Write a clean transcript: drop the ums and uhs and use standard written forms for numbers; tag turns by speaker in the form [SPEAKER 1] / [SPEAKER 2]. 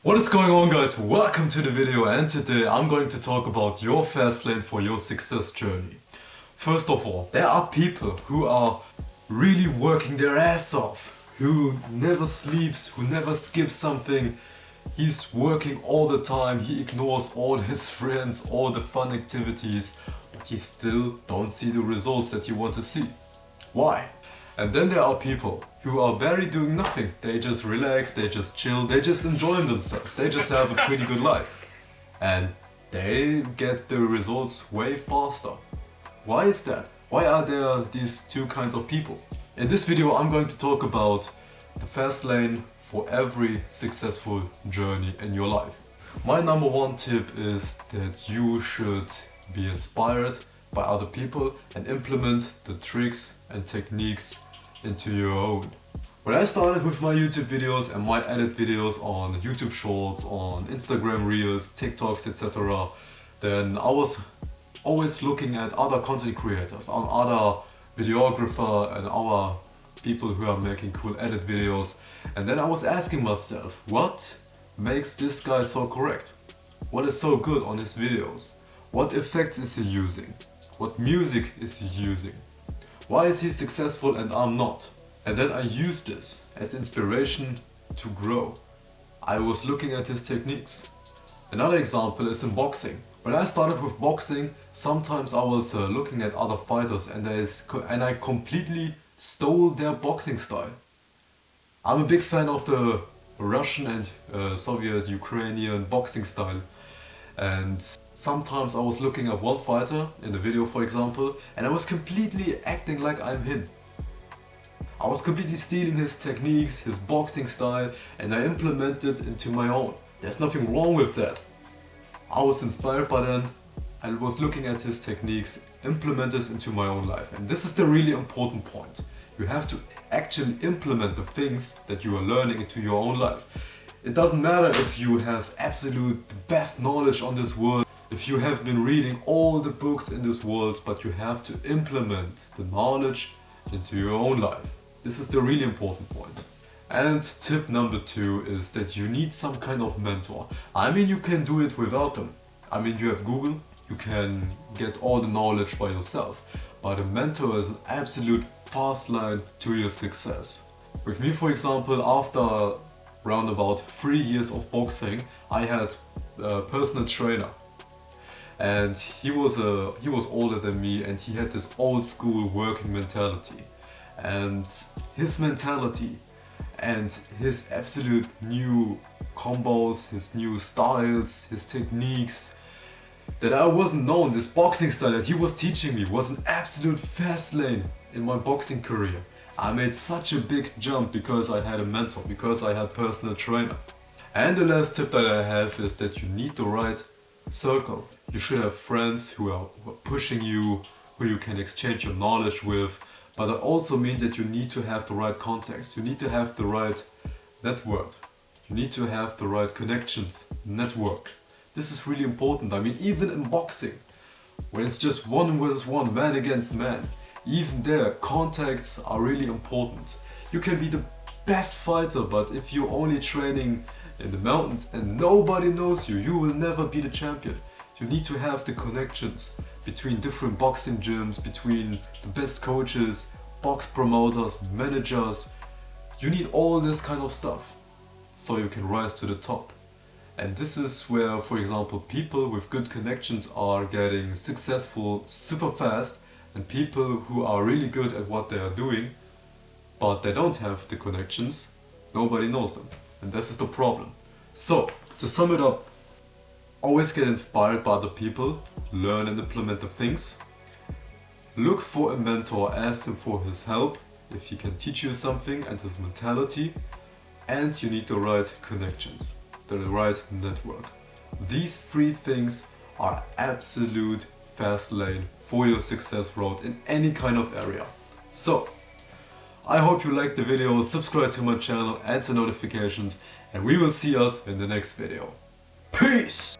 [SPEAKER 1] What is going on, guys? Welcome to the video, and today I'm going to talk about your fast lane for your success journey. First of all, there are people who are really working their ass off, who never sleeps, who never skips something. He's working all the time, he ignores all his friends, all the fun activities, but he still don't see the results that you want to see. Why? And then there are people who are barely doing nothing. They just relax, they just chill, they just enjoy themselves. They just have a pretty good life. And they get the results way faster. Why is that? Why are there these two kinds of people? In this video I'm going to talk about the fast lane for every successful journey in your life. My number one tip is that you should be inspired by other people and implement the tricks and techniques into your own. When I started with my YouTube videos and my edit videos on YouTube Shorts, on Instagram Reels, TikToks, etc., then I was always looking at other content creators, on other videographer and other people who are making cool edit videos, and then I was asking myself, what makes this guy so correct? What is so good on his videos? What effects is he using? What music is he using? Why is he successful and I'm not? And then I used this as inspiration to grow. I was looking at his techniques. Another example is in boxing. When I started with boxing, sometimes I was looking at other fighters and I completely stole their boxing style. I'm a big fan of the Russian and Soviet Ukrainian boxing style. And sometimes I was looking at one fighter in a video, for example, and I was completely acting like I'm him. I was completely stealing his techniques, his boxing style, and I implemented it into my own. There's nothing wrong with that. I was inspired by them and was looking at his techniques, implement this into my own life. And this is the really important point. You have to actually implement the things that you are learning into your own life. It doesn't matter if you have absolute the best knowledge on this world, if you have been reading all the books in this world, but you have to implement the knowledge into your own life. This is the really important point. And tip number 2 is that you need some kind of mentor. I mean, you can do it without them. I mean, you have Google, you can get all the knowledge by yourself, but a mentor is an absolute fast line to your success. With me, for example, after around about 3 years of boxing, I had a personal trainer, and he was older than me, and he had this old school working mentality, and his mentality and his absolute new combos, his new styles, his techniques that I wasn't known, this boxing style that he was teaching me was an absolute fast lane in my boxing career. I made such a big jump because I had a mentor, because I had personal trainer. And the last tip that I have is that you need the right circle. You should have friends who are pushing you, who you can exchange your knowledge with, but that also means that you need to have the right context. You need to have the right network. You need to have the right connections, network. This is really important. I mean, even in boxing, when it's just one versus one, man against man, even there, contacts are really important. You can be the best fighter, but if you're only training in the mountains and nobody knows you, you will never be the champion. You need to have the connections between different boxing gyms, between the best coaches, box promoters, managers. You need all this kind of stuff so you can rise to the top. And this is where, for example, people with good connections are getting successful super fast, and people who are really good at what they are doing, but they don't have the connections, nobody knows them. And this is the problem. So, to sum it up, always get inspired by other people, learn and implement the things. Look for a mentor, ask him for his help, if he can teach you something and his mentality. And you need the right connections, the right network. These 3 things are absolute fast lane for your success road in any kind of area. So, I hope you liked the video, subscribe to my channel and the notifications, and we will see us in the next video. Peace!